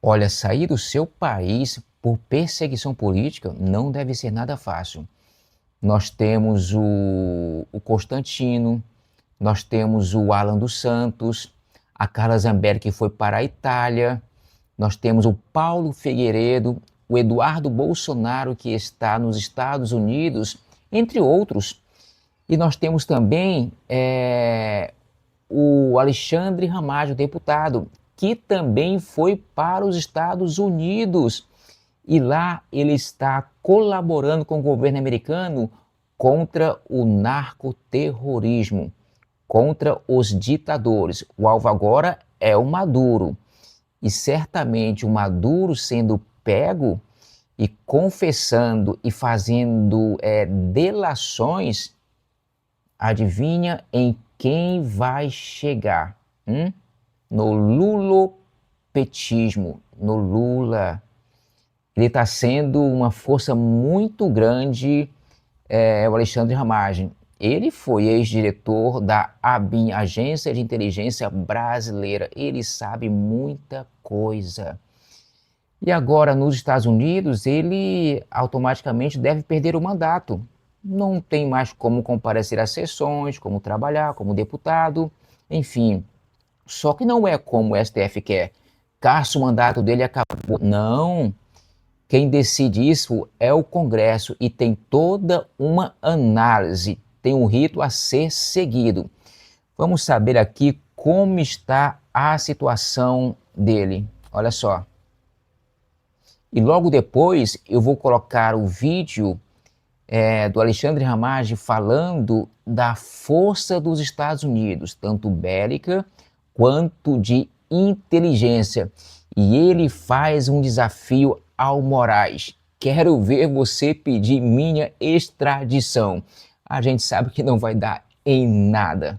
Olha, sair do seu país por perseguição política não deve ser nada fácil. Nós temos o Constantino, nós temos o Alan dos Santos, a Carla Zambelli que foi para a Itália, nós temos o Paulo Figueiredo, o Eduardo Bolsonaro que está nos Estados Unidos, entre outros. E nós temos também o Alexandre Ramagem, o deputado, que também foi para os Estados Unidos. E lá ele está colaborando com o governo americano contra o narcoterrorismo, contra os ditadores. O alvo agora é o Maduro. E certamente o Maduro sendo pego e confessando e fazendo delações, adivinha em quem vai chegar? No lulopetismo, no Lula. Ele está sendo uma força muito grande, o Alexandre Ramagem. Ele foi ex-diretor da ABIN, Agência de Inteligência Brasileira. Ele sabe muita coisa. E agora, nos Estados Unidos, ele automaticamente deve perder o mandato. Não tem mais como comparecer às sessões, como trabalhar, como deputado, enfim. Só que não é como o STF quer. Caso o mandato dele acabou. Não. Quem decide isso é o Congresso e tem toda uma análise, tem um rito a ser seguido. Vamos saber aqui como está a situação dele. Olha só. E logo depois eu vou colocar o vídeo do Alexandre Ramagem falando da força dos Estados Unidos, tanto bélica quanto de inteligência. E ele faz um desafio ao Moraes. Quero ver você pedir minha extradição. A gente sabe que não vai dar em nada.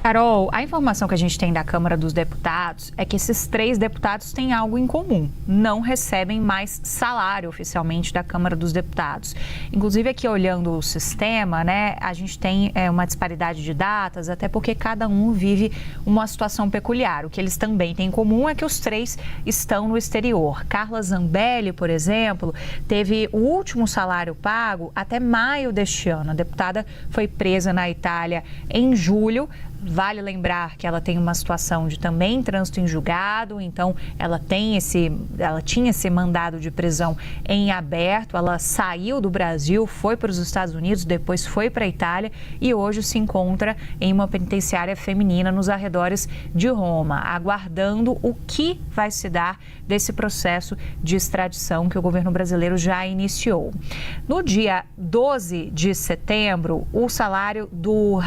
Carol, a informação que a gente tem da Câmara dos Deputados é que esses 3 deputados têm algo em comum. Não recebem mais salário oficialmente da Câmara dos Deputados. Inclusive, aqui olhando o sistema, né, a gente tem uma disparidade de datas, até porque cada um vive uma situação peculiar. O que eles também têm em comum é que os 3 estão no exterior. Carla Zambelli, por exemplo, teve o último salário pago até maio deste ano. A deputada foi presa na Itália em julho. Vale lembrar que ela tem uma situação de também trânsito em julgado, então ela tinha esse mandado de prisão em aberto, ela saiu do Brasil, foi para os Estados Unidos, depois foi para a Itália e hoje se encontra em uma penitenciária feminina nos arredores de Roma, aguardando o que vai se dar desse processo de extradição que o governo brasileiro já iniciou. No dia 12 de setembro, o salário do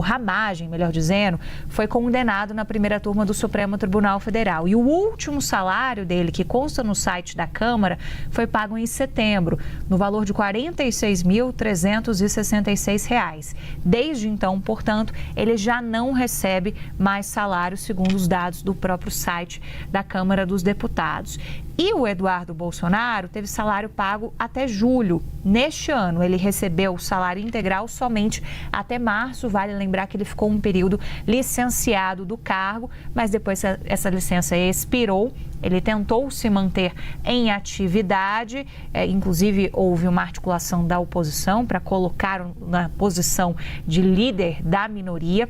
Ramagem, melhor dizendo, foi condenado na primeira turma do Supremo Tribunal Federal. E o último salário dele, que consta no site da Câmara, foi pago em setembro, no valor de R$ 46.366. Desde então, portanto, ele já não recebe mais salário, segundo os dados do próprio site da Câmara dos Deputados. E o Eduardo Bolsonaro teve salário pago até julho. Neste ano, ele recebeu o salário integral somente até março. Vale lembrar que ele ficou um período licenciado do cargo, mas depois essa licença expirou. Ele tentou se manter em atividade, inclusive houve uma articulação da oposição para colocá-lo na posição de líder da minoria.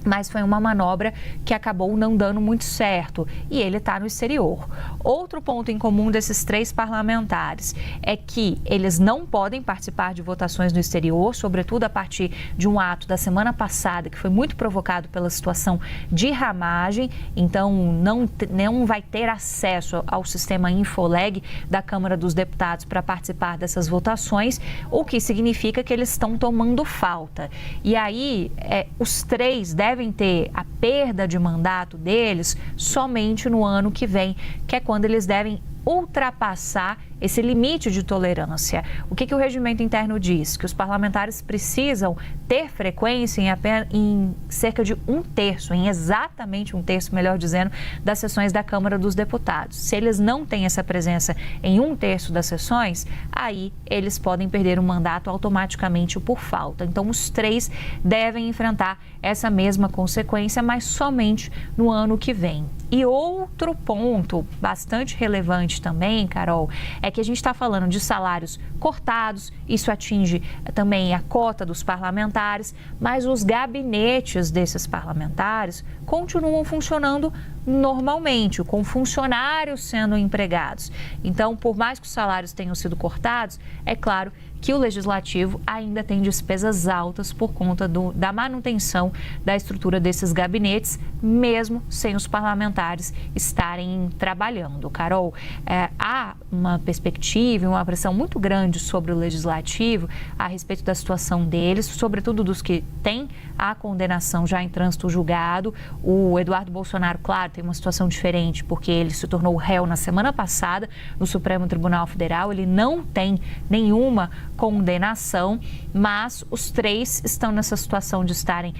Mas foi uma manobra que acabou não dando muito certo e ele está no exterior. Outro ponto em comum desses 3 parlamentares é que eles não podem participar de votações no exterior, sobretudo a partir de um ato da semana passada que foi muito provocado pela situação de Ramagem. Então não vai ter acesso ao sistema Infoleg da Câmara dos Deputados para participar dessas votações, o que significa que eles estão tomando falta. E aí os 3 devem ter a perda de mandato deles somente no ano que vem, que é quando eles devem ultrapassar esse limite de tolerância. O que o regimento interno diz? Que os parlamentares precisam ter frequência em cerca de 1/3, em exatamente 1/3, melhor dizendo, das sessões da Câmara dos Deputados. Se eles não têm essa presença em 1/3 das sessões, aí eles podem perder o mandato automaticamente por falta. Então, os 3 devem enfrentar essa mesma consequência, mas somente no ano que vem. E outro ponto bastante relevante também, Carol, é que a gente está falando de salários cortados, isso atinge também a cota dos parlamentares, mas os gabinetes desses parlamentares continuam funcionando normalmente, com funcionários sendo empregados. Então, por mais que os salários tenham sido cortados, é claro que o Legislativo ainda tem despesas altas por conta da manutenção da estrutura desses gabinetes, mesmo sem os parlamentares estarem trabalhando. Carol, há uma perspectiva e uma pressão muito grande sobre o Legislativo a respeito da situação deles, sobretudo dos que têm a condenação já em trânsito julgado. O Eduardo Bolsonaro, claro, tem uma situação diferente, porque ele se tornou réu na semana passada no Supremo Tribunal Federal, ele não tem nenhuma condenação, mas os 3 estão nessa situação de estarem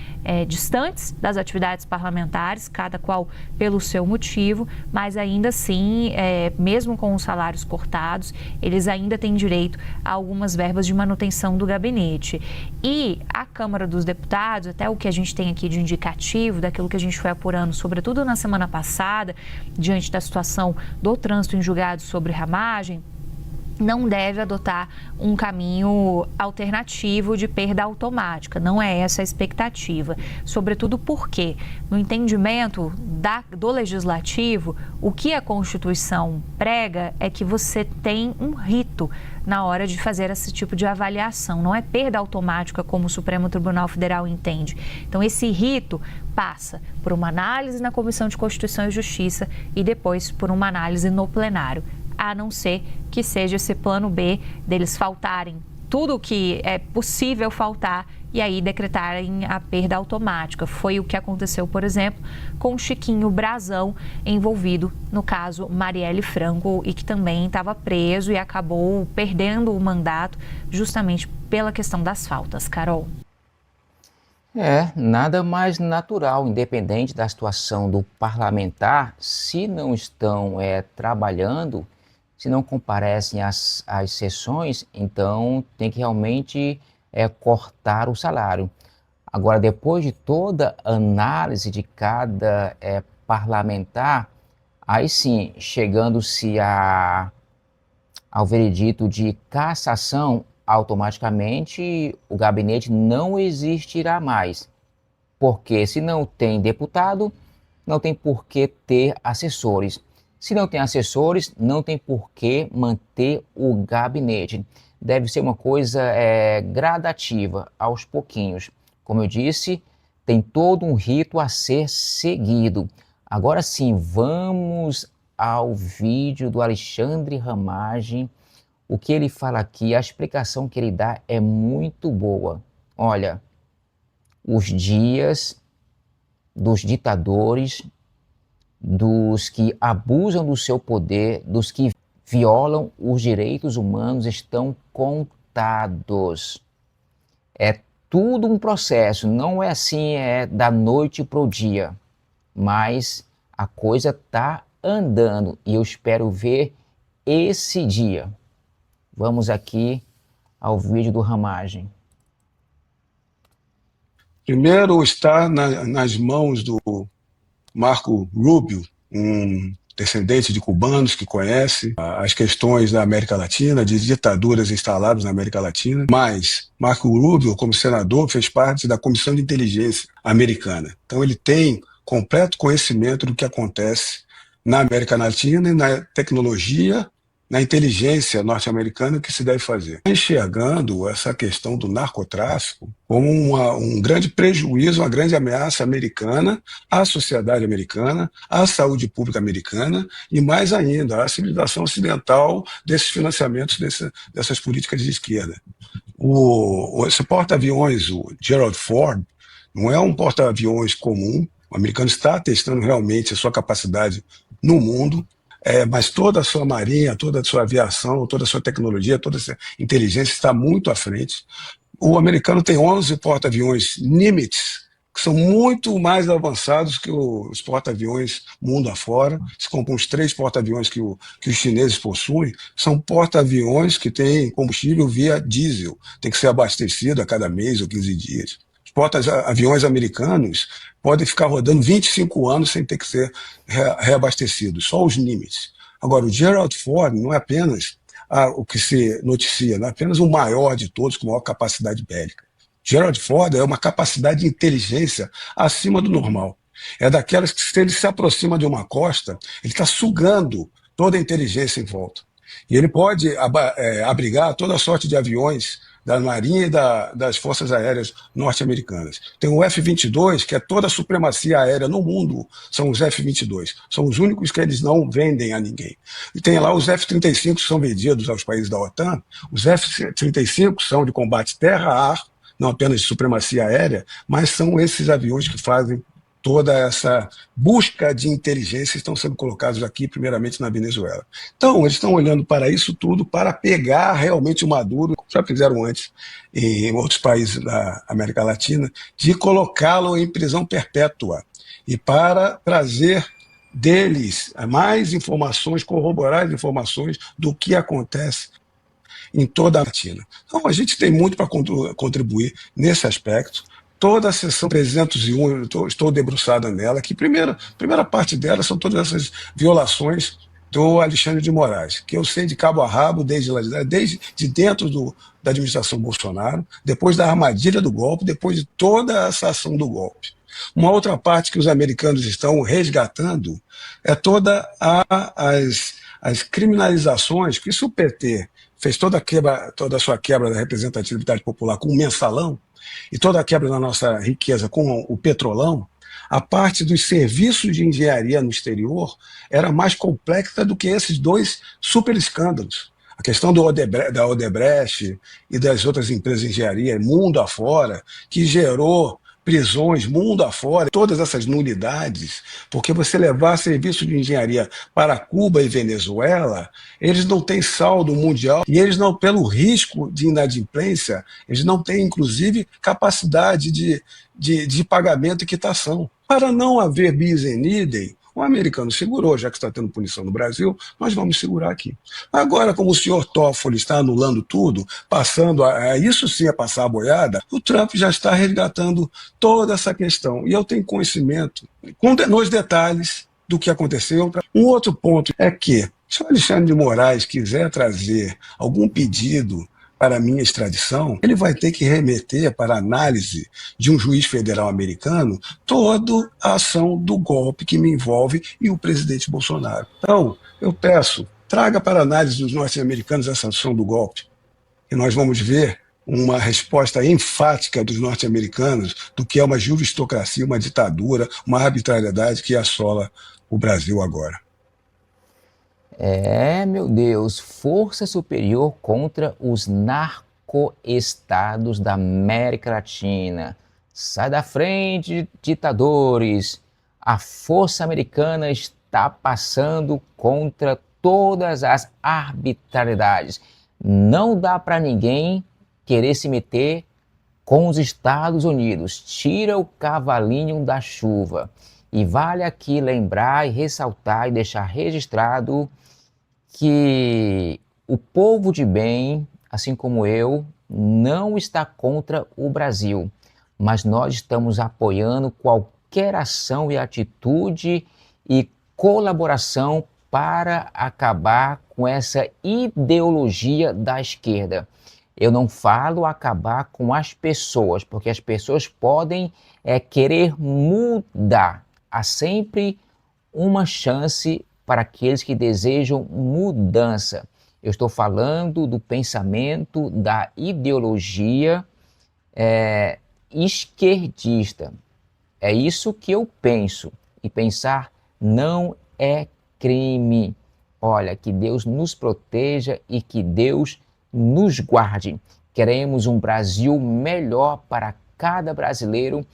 distantes das atividades parlamentares, cada qual pelo seu motivo, mas ainda assim, mesmo com os salários cortados, eles ainda têm direito a algumas verbas de manutenção do gabinete. E a Câmara dos Deputados, até o que a gente tem aqui de indicativo, daquilo que a gente foi apurando, sobretudo na semana passada, diante da situação do trânsito em julgado sobre ramagem, não deve adotar um caminho alternativo de perda automática. Não é essa a expectativa. Sobretudo porque, no entendimento do Legislativo, o que a Constituição prega é que você tem um rito na hora de fazer esse tipo de avaliação. Não é perda automática como o Supremo Tribunal Federal entende. Então, esse rito passa por uma análise na Comissão de Constituição e Justiça e depois por uma análise no plenário, a não ser que seja esse plano B deles faltarem tudo o que é possível faltar e aí decretarem a perda automática. Foi o que aconteceu, por exemplo, com Chiquinho Brazão, envolvido no caso Marielle Franco e que também estava preso e acabou perdendo o mandato justamente pela questão das faltas. Carol. Nada mais natural, independente da situação do parlamentar, se não estão trabalhando, se não comparecem às sessões, então tem que realmente cortar o salário. Agora, depois de toda a análise de cada parlamentar, aí sim, chegando-se ao veredito de cassação, automaticamente o gabinete não existirá mais. Porque se não tem deputado, não tem por que ter assessores. Se não tem assessores, não tem por que manter o gabinete. Deve ser uma coisa gradativa, aos pouquinhos. Como eu disse, tem todo um rito a ser seguido. Agora sim, vamos ao vídeo do Alexandre Ramagem. O que ele fala aqui, a explicação que ele dá é muito boa. Olha, os dias dos ditadores, dos que abusam do seu poder, dos que violam os direitos humanos estão contados. É tudo um processo, não é assim, da noite para o dia, mas a coisa está andando e eu espero ver esse dia. Vamos aqui ao vídeo do Ramagem. Primeiro está nas mãos do Marco Rubio, um descendente de cubanos que conhece as questões da América Latina, de ditaduras instaladas na América Latina. Mas Marco Rubio, como senador, fez parte da Comissão de Inteligência americana. Então ele tem completo conhecimento do que acontece na América Latina e na tecnologia, na inteligência norte-americana, o que se deve fazer. Enxergando essa questão do narcotráfico como um grande prejuízo, uma grande ameaça americana à sociedade americana, à saúde pública americana e, mais ainda, à civilização ocidental desses financiamentos dessas políticas de esquerda. Esse porta-aviões, o Gerald Ford, não é um porta-aviões comum. O americano está testando realmente a sua capacidade no mundo. mas toda a sua marinha, toda a sua aviação, toda a sua tecnologia, toda a sua inteligência está muito à frente. O americano tem 11 porta-aviões Nimitz, que são muito mais avançados que os porta-aviões mundo afora. Se compram os 3 porta-aviões que os chineses possuem, são porta-aviões que têm combustível via diesel, tem que ser abastecido a cada mês ou 15 dias. Os porta-aviões americanos podem ficar rodando 25 anos sem ter que ser reabastecidos, só os Nimitz. Agora, o Gerald Ford não é apenas o que se noticia, não é apenas o maior de todos com maior capacidade bélica. Gerald Ford é uma capacidade de inteligência acima do normal. É daquelas que, se ele se aproxima de uma costa, ele está sugando toda a inteligência em volta. E ele pode abrigar toda a sorte de aviões da Marinha e das Forças Aéreas norte-americanas. Tem o F-22, que é toda a supremacia aérea no mundo, são os F-22. São os únicos que eles não vendem a ninguém. E tem lá os F-35 que são vendidos aos países da OTAN. Os F-35 são de combate terra-ar, não apenas de supremacia aérea, mas são esses aviões que fazem toda essa busca de inteligência e estão sendo colocados aqui, primeiramente na Venezuela. Então, eles estão olhando para isso tudo para pegar realmente o Maduro, já fizeram antes em outros países da América Latina, de colocá-lo em prisão perpétua e para trazer deles mais informações, corroborar as informações do que acontece em toda a Latina. Então, a gente tem muito para contribuir nesse aspecto. Toda a sessão 301, estou debruçada nela, que primeira parte dela são todas essas violações do Alexandre de Moraes, que eu sei de cabo a rabo desde dentro da administração Bolsonaro, depois da armadilha do golpe, depois de toda essa ação do golpe. Uma outra parte que os americanos estão resgatando é todas as criminalizações que, se o PT fez toda a sua quebra da representatividade popular com o mensalão e toda a quebra da nossa riqueza com o petrolão, a parte dos serviços de engenharia no exterior era mais complexa do que esses 2 super escândalos. A questão da Odebrecht e das outras empresas de engenharia mundo afora, que gerou prisões mundo afora, todas essas nulidades, porque você levar serviço de engenharia para Cuba e Venezuela, eles não têm saldo mundial e eles não, pelo risco de inadimplência, eles não têm, inclusive, capacidade de pagamento e quitação. Para não haver bis in idem, o americano segurou, já que está tendo punição no Brasil, nós vamos segurar aqui. Agora, como o senhor Toffoli está anulando tudo, passando isso sim a passar a boiada, o Trump já está resgatando toda essa questão. E eu tenho conhecimento nos detalhes do que aconteceu. Um outro ponto é que, se o Alexandre de Moraes quiser trazer algum pedido para a minha extradição, ele vai ter que remeter para a análise de um juiz federal americano toda a ação do golpe que me envolve e o presidente Bolsonaro. Então, eu peço, traga para a análise dos norte-americanos essa ação do golpe, e nós vamos ver uma resposta enfática dos norte-americanos do que é uma juristocracia, uma ditadura, uma arbitrariedade que assola o Brasil agora. Meu Deus, força superior contra os narcoestados da América Latina. Sai da frente, ditadores. A força americana está passando contra todas as arbitrariedades. Não dá para ninguém querer se meter com os Estados Unidos. Tira o cavalinho da chuva. E vale aqui lembrar e ressaltar e deixar registrado que o povo de bem, assim como eu, não está contra o Brasil, mas nós estamos apoiando qualquer ação e atitude e colaboração para acabar com essa ideologia da esquerda. Eu não falo acabar com as pessoas, porque as pessoas podem querer mudar. Há sempre uma chance para aqueles que desejam mudança. Eu estou falando do pensamento, da ideologia esquerdista. É isso que eu penso. E pensar não é crime. Olha, que Deus nos proteja e que Deus nos guarde. Queremos um Brasil melhor para cada brasileiro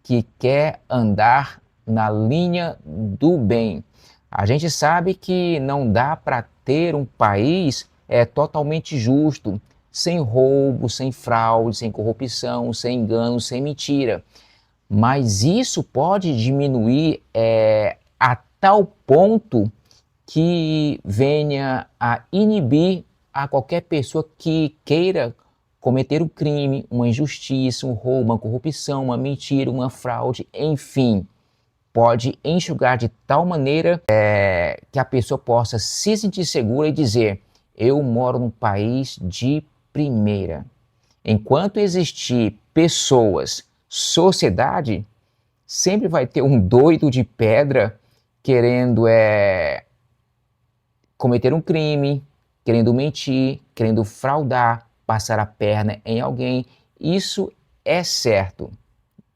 que quer andar na linha do bem. A gente sabe que não dá para ter um país totalmente justo, sem roubo, sem fraude, sem corrupção, sem engano, sem mentira. Mas isso pode diminuir a tal ponto que venha a inibir a qualquer pessoa que queira cometer um crime, uma injustiça, um roubo, uma corrupção, uma mentira, uma fraude, enfim. Pode enxugar de tal maneira que a pessoa possa se sentir segura e dizer: eu moro num país de primeira. Enquanto existir pessoas, sociedade, sempre vai ter um doido de pedra querendo cometer um crime, querendo mentir, querendo fraudar, passar a perna em alguém. Isso é certo.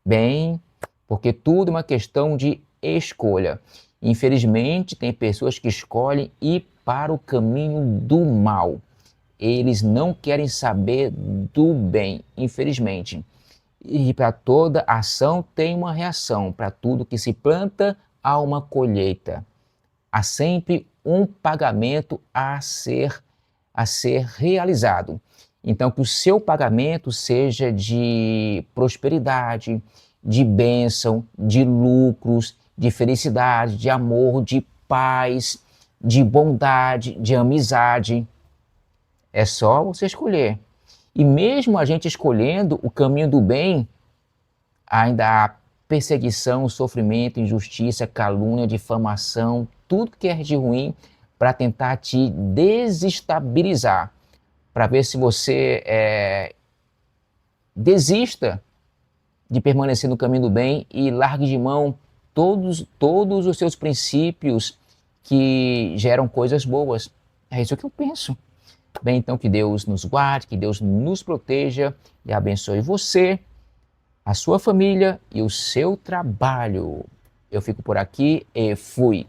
Bem, porque tudo é uma questão de escolha. Infelizmente, tem pessoas que escolhem ir para o caminho do mal. Eles não querem saber do bem, infelizmente. E para toda ação tem uma reação. Para tudo que se planta, há uma colheita. Há sempre um pagamento a ser realizado. Então, que o seu pagamento seja de prosperidade, de bênção, de lucros, de felicidade, de amor, de paz, de bondade, de amizade. É só você escolher. E mesmo a gente escolhendo o caminho do bem, ainda há perseguição, sofrimento, injustiça, calúnia, difamação, tudo que é de ruim para tentar te desestabilizar, para ver se você desista de permanecer no caminho do bem e largue de mão todos os seus princípios que geram coisas boas. É isso que eu penso. Bem, então que Deus nos guarde, que Deus nos proteja e abençoe você, a sua família e o seu trabalho. Eu fico por aqui e fui.